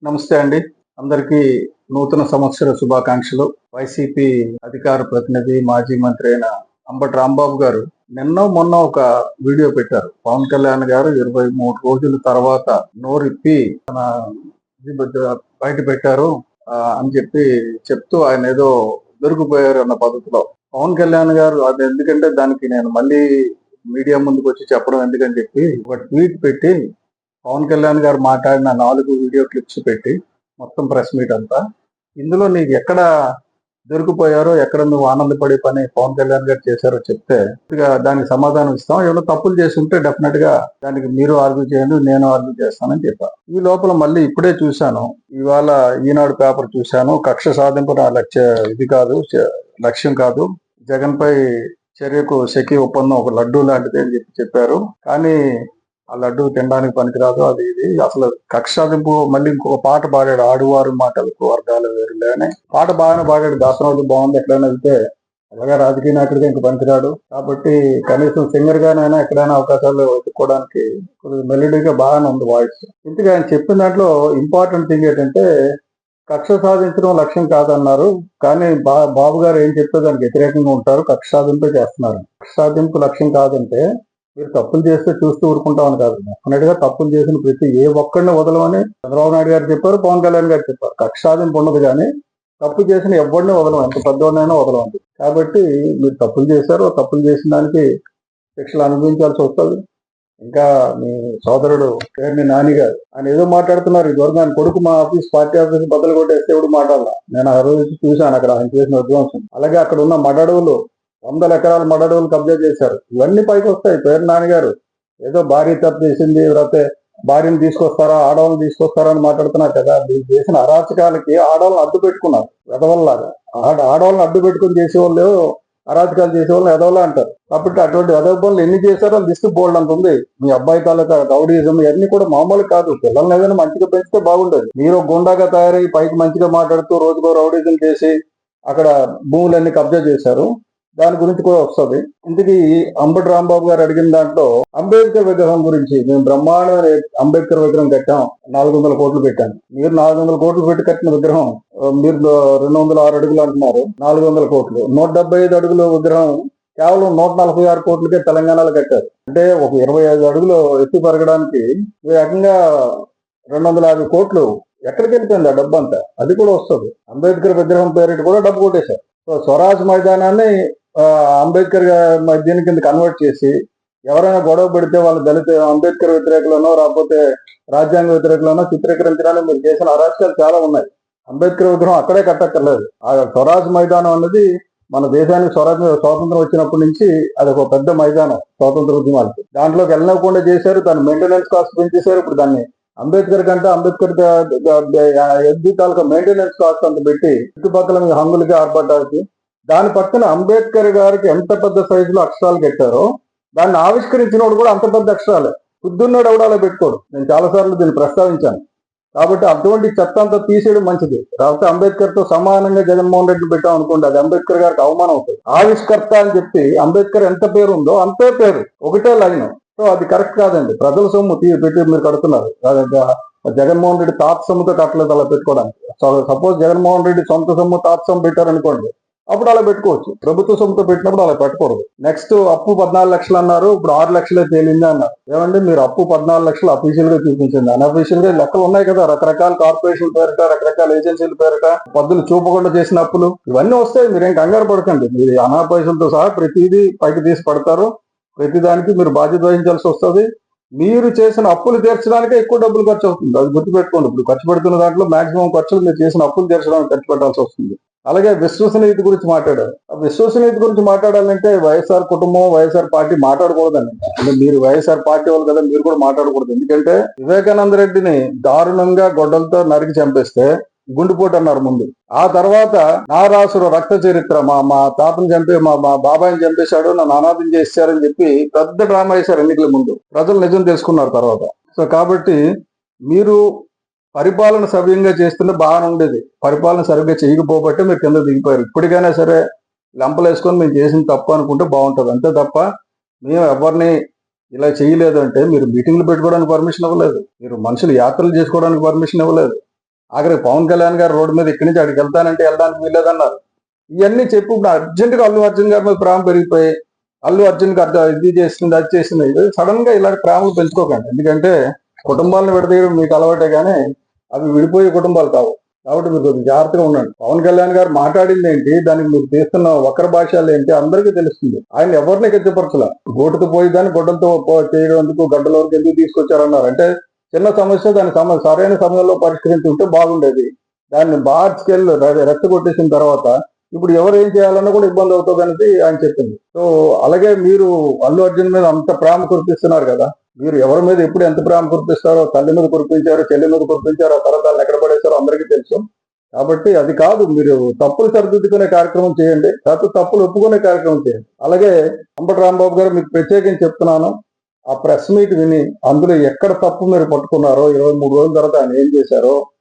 నమస్తే అండి. అందరికీ నూతన సంవత్సర శుభాకాంక్షలు. వైసీపీ అధికార ప్రతినిధి, మాజీ మంత్రి అయిన అంబటి రాంబాబు గారు నిన్నో మొన్న ఒక వీడియో పెట్టారు. పవన్ కళ్యాణ్ గారు 23 రోజుల తర్వాత నోరిప్పి తన ఇది బయట పెట్టారు అని చెప్తూ ఆయన ఏదో దొరికిపోయారు అన్న పద్ధతిలో. పవన్ కళ్యాణ్ గారు అది ఎందుకంటే దానికి నేను మళ్ళీ మీడియా ముందుకు వచ్చి చెప్పడం ఎందుకని చెప్పి ఒక ట్వీట్ పెట్టి పవన్ కళ్యాణ్ గారు మాట్లాడిన 4 వీడియో క్లిప్స్ పెట్టి మొత్తం ప్రెస్ మీట్ అంతా ఇందులో నీకు ఎక్కడ దొరికిపోయారో, ఎక్కడ నువ్వు ఆనందపడే పని పవన్ కళ్యాణ్ గారు చేశారో చెప్తే దానికి సమాధానం ఇస్తాం. ఏమైనా తప్పులు చేసి ఉంటే డెఫినెట్ గా దానికి మీరు ఆర్గ్యూ చేయండి, నేను ఆర్గ్యూ చేస్తానని చెప్పాను. ఈ లోపల మళ్ళీ ఇప్పుడే చూశాను, ఇవాళ ఈనాడు పేపర్ చూశాను. కక్ష సాధింపు లక్ష్యం కాదు, జగన్ పై చర్యకు సెకి ఒప్పందం ఒక లడ్డూ లాంటిది అని చెప్పారు. కానీ ఆ లడ్డు తినడానికి పనికిరాదు, అది ఇది అసలు కక్ష సాధింపు. మళ్ళీ ఇంకొక పాట పాడాడు, ఆడువారు మాటలకు అర్థాలు వేరులే అని పాట బాగానే పాడాడు. దాసనోడు బాగుంది, ఎక్కడైనా వెళ్తే అలాగే రాజకీయ నాయకుడిగా ఇంక పనికిరాడు కాబట్టి కనీసం సింగర్ గానైనా ఎక్కడైనా అవకాశాలు వెతుక్కోవడానికి మెలోడీగా బాగానే ఉంది వాయిస్. ఇంతగా ఆయన చెప్పిన దాంట్లో ఇంపార్టెంట్ థింగ్ ఏంటంటే కక్ష సాధించడం లక్ష్యం కాదన్నారు, కానీ బాబు గారు ఏం చెప్తే దానికి వ్యతిరేకంగా ఉంటారు, కక్ష సాధింపే చేస్తున్నారు. కక్ష సాధింపు లక్ష్యం కాదంటే మీరు తప్పులు చేస్తే చూస్తూ ఊరుకుంటామని కాదు, డెఫినెట్గా తప్పులు చేసిన ప్రతి ఏ ఒక్కడిని వదలమని చంద్రబాబు నాయుడు గారు చెప్పారు, పవన్ కళ్యాణ్ గారు చెప్పారు. కక్ష సాధింపు ఉండదు, కానీ తప్పు చేసిన ఎవరిని వదలం, ఎంత పెద్దవాడినైనా వదలమంది. కాబట్టి మీరు తప్పులు చేశారు, తప్పులు చేసిన దానికి శిక్షలు అనుభవించాల్సి వస్తుంది. ఇంకా మీ సోదరుడు పేరుని నాని గారు ఆయన ఏదో మాట్లాడుతున్నారు. ఇదివరకు ఆయన కొడుకు మా పార్టీ ఆఫీస్ బద్దలు కొట్టేస్తే ఎవడు మాట్లాడాల. నేను ఆ రోజు చూశాను అక్కడ ఆయన చేసిన విధ్వంసం. అలాగే అక్కడ ఉన్న మడడవులు 100 ఎకరాల మడడవులు కబ్జా చేశారు. ఇవన్నీ పైకి వస్తాయి. పేరు నాన్నగారు ఏదో భార్య తప్పు చేసింది, లేకపోతే భార్యను తీసుకొస్తారా, ఆడవాళ్ళని తీసుకొస్తారా అని మాట్లాడుతున్నారు కదా. మీరు చేసిన అరాచకాలకి ఆడవాళ్ళని అడ్డు పెట్టుకున్నారు ఎదవల్లాగా. ఆడవాళ్ళని అడ్డు పెట్టుకుని చేసేవాళ్ళు, అరాచకాలు చేసేవాళ్ళని ఎదవలా అంటారు. కాబట్టి అటువంటి ఎదవ పనులు ఎన్ని చేశారో లిస్ట్ బోల్డ్ అంత ఉంది. మీ అబ్బాయి తాలూకా రౌడీజం ఇవన్నీ కూడా మామూలు కాదు. పిల్లల్ని ఏదైనా మంచిగా పెంచితే బాగుండేది. మీరు గుండాగా తయారై పైకి మంచిగా మాట్లాడుతూ రోజుకో రౌడీజం చేసి అక్కడ భూములన్నీ కబ్జా చేశారు. దాని గురించి కూడా వస్తుంది. ఇంతకీ అంబటి రాంబాబు గారు అడిగిన దాంట్లో అంబేద్కర్ విగ్రహం గురించి, మేము బ్రహ్మాండమైన అంబేద్కర్ విగ్రహం కట్టాం, 400 కోట్లు పెట్టాను. మీరు 400 కోట్లు పెట్టి కట్టిన విగ్రహం మీరు 206 అడుగులు అంటున్నారు, 400 కోట్లు. 175 అడుగుల విగ్రహం కేవలం 146 కోట్లకే తెలంగాణలో కట్టారు. అంటే ఒక 25 అడుగులు ఎత్తి పెరగడానికి మీరు ఏకంగా 250 కోట్లు ఎక్కడికి వెళ్ళిపోయింది ఆ డబ్బు అంతా. అది కూడా వస్తుంది. అంబేద్కర్ విగ్రహం పేరిట కూడా డబ్బు కొట్టేశారు. సో స్వరాజ్ మైదానాన్ని అంబేద్కర్ దీని కింద కన్వర్ట్ చేసి ఎవరైనా గొడవ పెడితే వాళ్ళు దళిత అంబేద్కర్ వ్యతిరేకులనో రాకపోతే రాజ్యాంగ వ్యతిరేకులనో చిత్రీకరించడానికి మీరు చేసిన అరాచకాలు చాలా ఉన్నాయి. అంబేద్కర్ విగ్రహం అక్కడే కట్టక్కర్లేదు. ఆ స్వరాజ్ మైదానం అన్నది మన దేశానికి స్వాతంత్రం వచ్చినప్పటి నుంచి అది ఒక పెద్ద మైదానం స్వాతంత్ర ఉద్యమాలకి. దాంట్లోకి వెళ్ళకుండా చేశారు. దాని మెయింటెనెన్స్ కాస్ట్ పెంచేశారు. ఇప్పుడు దాన్ని అంబేద్కర్ కంటే అంబేద్కర్ ఎద్దు తాలూకా మెయింటెనెన్స్ కాస్ట్ అంత పెట్టి చుట్టుపక్కల మీ హంగులకి ఆర్భటాలకి దాని పక్కన అంబేద్కర్ గారికి ఎంత పెద్ద సైజులో అక్షరాలు కట్టారో దాన్ని ఆవిష్కరించినోడు కూడా అంత పెద్ద అక్షరాలే. బుద్ధున్నాడు ఎవడాలో పెట్టుకోడు. నేను చాలాసార్లు దీన్ని ప్రస్తావించాను. కాబట్టి అటువంటి చెత్త అంతా తీసేయడం మంచిది. కాకపోతే అంబేద్కర్ తో సమానంగా జగన్మోహన్ రెడ్డి పెట్టాం అనుకోండి, అది అంబేద్కర్ గారికి అవమానం అవుతుంది. ఆవిష్కర్త అని చెప్పి అంబేద్కర్ ఎంత పేరు ఉందో అంతే పేరు, ఒకటే లైన్. సో అది కరెక్ట్ కాదండి. ప్రజల సొమ్ము పెట్టి మీరు కడుతున్నారు. జగన్మోహన్ రెడ్డి తాత సొమ్ముతో కట్టలేదు అలా పెట్టుకోవడానికి. సపోజ్ జగన్మోహన్ రెడ్డి సొంత సొమ్ము తాత సొమ్ము పెట్టారనుకోండి, అప్పుడు అలా పెట్టుకోవచ్చు. ప్రభుత్వ సొమ్ముతో పెట్టినప్పుడు అలా పెట్టకూడదు. నెక్స్ట్ అప్పు 14 లక్షలు అన్నారు, ఇప్పుడు 6 లక్షలే తేలింది అన్నారు. ఏమంటే మీరు అప్పు 14 లక్షలు అఫీషియల్ గా చూపించింది. అన్అఫీషియల్ గా లెక్కలు ఉన్నాయి కదా, రకరకాల కార్పొరేషన్ పేరిట, రకరకాల ఏజెన్సీల పేరిట పద్దులు చూపకుండా చేసిన అప్పులు ఇవన్నీ వస్తాయి. మీరేం కంగారు పడకండి. మీరు అనాపైసలతో సహా ప్రతిదీ పైకి తీసి పడతారు. ప్రతిదానికి మీరు బాధ్యత వహించాల్సి వస్తుంది. మీరు చేసిన అప్పులు తీర్చడానికే ఎక్కువ డబ్బులు ఖర్చు అవుతుంది, అది గుర్తుపెట్టుకోండి. ఇప్పుడు ఖర్చు పెడుతున్న దాంట్లో మాక్సిమం ఖర్చులు మీరు చేసిన అప్పులు తీర్చడానికి ఖర్చు పెట్టాల్సి వస్తుంది. అలాగే విశ్వసనీయత గురించి మాట్లాడారు. ఆ విశ్వసనీయత గురించి మాట్లాడాలంటే వైఎస్ఆర్ కుటుంబం, వైఎస్ఆర్ పార్టీ మాట్లాడకూడదండి. అంటే మీరు వైఎస్ఆర్ పార్టీ వాళ్ళు కదా, మీరు కూడా మాట్లాడకూడదు. ఎందుకంటే వివేకానంద రెడ్డిని దారుణంగా గొడ్డలతో నరికి చంపేస్తే గుండెపోటు అన్నారు ముందు. ఆ తర్వాత నారాసుర రక్త చరిత్ర, మా తాతను చంపి మా బాబాయిని చంపేశాడు, నన్ను అనాథం చేశారని చెప్పి పెద్ద డ్రామా వేశారు ఎన్నికల ముందు. ప్రజలు నిజం తెలుసుకున్నారు తర్వాత. సో కాబట్టి మీరు పరిపాలన సవ్యంగా చేస్తుంటే బాగానే ఉండేది. పరిపాలన సరిగ్గా చేయకపోబట్టే మీరు కింద దిగిపోయారు. ఇప్పటికైనా సరే లెంపలు వేసుకొని మేము చేసిన తప్పు అనుకుంటే బాగుంటుంది. అంతే తప్ప మేము ఎవరిని ఇలా చేయలేదు అంటే, మీరు మీటింగ్లు పెట్టుకోవడానికి పర్మిషన్ ఇవ్వలేదు, మీరు మనుషులు యాత్రలు చేసుకోవడానికి పర్మిషన్ ఇవ్వలేదు, ఆఖరికి పవన్ కళ్యాణ్ గారు రోడ్డు మీద ఇక్కడి నుంచి అక్కడికి వెళ్తానంటే వెళ్ళడానికి వీల్లేదన్నారు. ఇవన్నీ చెప్పి ఇప్పుడు అర్జెంట్ గా అల్లు అర్జున్ గారి మీద ప్రేమ పెరిగిపోయి అల్లు అర్జున్ గారు ఇది చేస్తుంది అది చేస్తుంది, సడన్ గా ఇలాంటి ప్రేమలు పెంచుకోకండి. ఎందుకంటే కుటుంబాలను విడదీయడం మీకు అలవాటే కానీ అవి విడిపోయే కుటుంబాలు కావు. కాబట్టి మీరు కొంచెం జాగ్రత్తగా ఉండండి. పవన్ కళ్యాణ్ గారు మాట్లాడింది ఏంటి, దానికి మీరు తీస్తున్న వక్ర భాషలు ఏంటి అందరికీ తెలుస్తుంది. ఆయన ఎవరిని కించపరచలా. గోటుకు పోయి దాన్ని గొడ్డలతో చేయడానికి గడ్డల వరకు ఎందుకు తీసుకొచ్చారన్నారు. అంటే చిన్న సమస్య దాని సరైన సమయంలో పరిష్కరించి ఉంటే బాగుండేది. దాన్ని బాగా స్కేల్ రెచ్చగొట్టేసిన తర్వాత ఇప్పుడు ఎవరు ఏం చేయాలన్నా కూడా ఇబ్బంది అవుతుంది అనేది ఆయన చెప్పింది. సో అలాగే మీరు అల్లు అర్జున్ మీద అంత ప్రేమ కురిపిస్తున్నారు కదా, మీరు ఎవరి మీద ఎప్పుడు ఎంత ప్రేమ కురిపిస్తారో, తల్లి మీద కురిపించారో, చెల్లి మీద కురిపించారో, ఆ తర్వాత వాళ్ళని ఎక్కడ పడేస్తారో అందరికీ తెలుసు. కాబట్టి అది కాదు, మీరు తప్పులు సరిదిద్దుకునే కార్యక్రమం చేయండి, లేకపోతే తప్పులు ఒప్పుకునే కార్యక్రమం చేయండి. అలాగే అంబటి రాంబాబు గారు మీకు ప్రత్యేకించి చెప్తున్నాను, ఆ ప్రెస్ మీట్ విని అందులో ఎక్కడ తప్పు మీరు పట్టుకున్నారో, 23 రోజుల తర్వాత ఆయన ఏం చేశారో